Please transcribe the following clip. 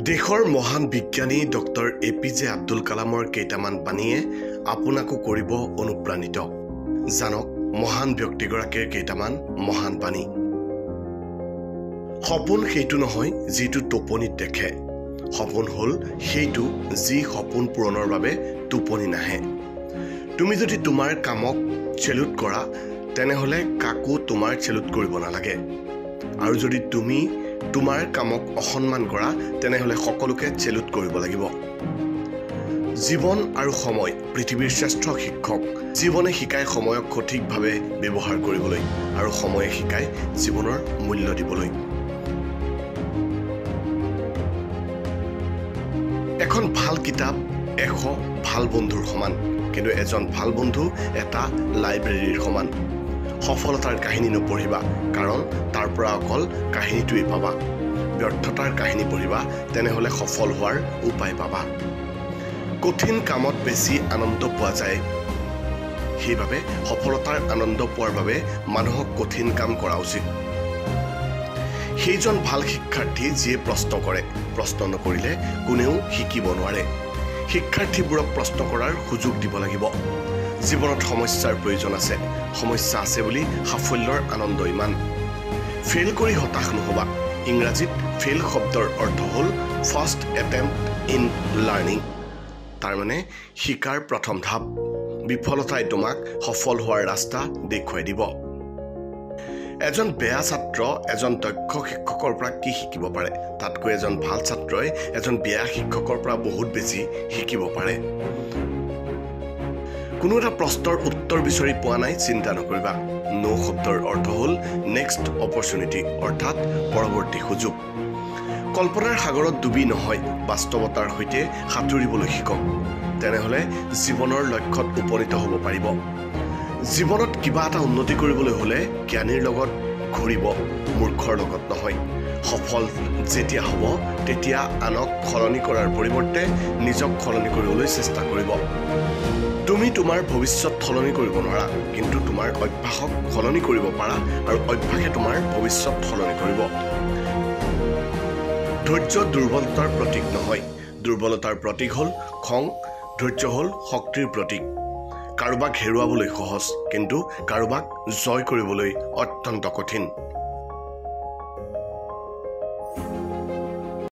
দেশৰ মহান বিজ্ঞানী ডক্টৰ APJ আব্দুল কালামৰ কেইটামান বাণীয়ে আপোনাকো কৰিব অনুপ্ৰাণিত। জানক মহান ব্যক্তিগৰাকীৰ কেইটামান মহান বাণী। সপোন সেইটো নহয় যিটো টোপনিত দেখে, সপোন হ'ল সেইটো যি সপোন পূৰণৰ বাবে টোপনি নাহে। তুমি যদি তোমাৰ কামক চেলুট কৰা তেনেহলে কাকো তোমাৰ চেলুট কৰিব নালাগে, আৰু যদি তুমি তোমাৰ কামক অসন্মান কৰা তেনেহলে সকলোকে চেলুট কৰিব লাগিব। জীৱন আৰু সময় পৃথিৱীৰ শ্ৰেষ্ঠ শিক্ষক। জীৱনে শিকায় সময়ক সঠিকভাৱে ব্যৱহাৰ কৰিবলৈ, আৰু সময়ে শিকায় জীৱনৰ মূল্য দিবলৈ। এখন ভাল কিতাপ 100 ভাল বন্ধুৰ সমান, কিন্তু এজন ভাল বন্ধু এটা লাইব্ৰেৰীৰ সমান। সফলতাৰ কাহিনী নপঢ়িবা, কাৰণ তাৰ পৰা অকল কাহিনীটোৱেই পাবা। ব্যৰ্থতাৰ কাহিনী পঢ়িবা, তেনেহলে সফল হোৱাৰ উপায় পাবা। কঠিন কামত বেছি আনন্দ পোৱা যায়, সেইবাবে সফলতাৰ আনন্দ পোৱাৰ বাবে মানুহক কঠিন কাম কৰা উচিত। সেইজন ভাল শিক্ষাৰ্থী যিয়ে প্ৰশ্ন কৰে, প্ৰশ্ন নকৰিলে কোনেও শিকিব নোৱাৰে। শিক্ষাৰ্থীবোৰক প্ৰশ্ন কৰাৰ সুযোগ দিব লাগিব। জীৱনত সমস্যাৰ প্ৰয়োজন আছে, সমস্যা আছে বুলি সাফল্যৰ আনন্দ ইমান। ফেইল কৰি হতাশ নহবা। ইংৰাজীত ফেইল শব্দৰ অৰ্থ হ'ল ফাৰ্ষ্ট এটেম্প্ট ইন লাৰ্ণিং, তাৰমানে শিকাৰ প্ৰথম ধাপ। বিফলতাই তোমাক সফল হোৱাৰ ৰাস্তা দেখুৱাই দিব। এজন বেয়া ছাত্ৰ এজন দক্ষ শিক্ষকৰ পৰা কি শিকিব পাৰে, তাতকৈ এজন ভাল ছাত্ৰই এজন বেয়া শিক্ষকৰ পৰা বহুত বেছি শিকিব পাৰে। কোনো এটা প্ৰশ্নৰ উত্তৰ বিচাৰি পোৱা নাই, চিন্তা নকৰিবা। নো শব্দৰ অৰ্থ হ'ল নেক্সট অপৰচুনিটি, অৰ্থাৎ পৰৱৰ্তী সুযোগ। কল্পনাৰ সাগৰত ডুবি নহয়, বাস্তৱতাৰ সৈতে সাঁতুৰিবলৈ শিকক, তেনেহলে জীৱনৰ লক্ষ্যত উপনীত হ'ব পাৰিব। জীৱনত কিবা এটা উন্নতি কৰিবলৈ হলে জ্ঞানীৰ লগত ঘূৰিব, মূৰ্খৰ লগত নহয়। সফল যেতিয়া হ'ব তেতিয়া আনক সলনি কৰাৰ পৰিৱৰ্তে নিজক সলনি কৰিবলৈ চেষ্টা কৰিব। তুমি তোমাৰ ভৱিষ্যত সলনি কৰিব নোৱাৰা, কিন্তু তোমাৰ অভ্যাসক সলনি কৰিব পাৰা, আৰু অভ্যাসে তোমাৰ ভৱিষ্যত সলনি কৰিব। ধৈৰ্য দুৰ্বলতাৰ প্ৰতীক নহয়, দুৰ্বলতাৰ প্ৰতীক হ'ল খং। ধৈৰ্য হ'ল শক্তিৰ প্ৰতীক। কাৰোবাক হেৰুৱাবলৈ সহজ, কিন্তু কাৰোবাক জয় কৰিবলৈ অত্যন্ত কঠিন।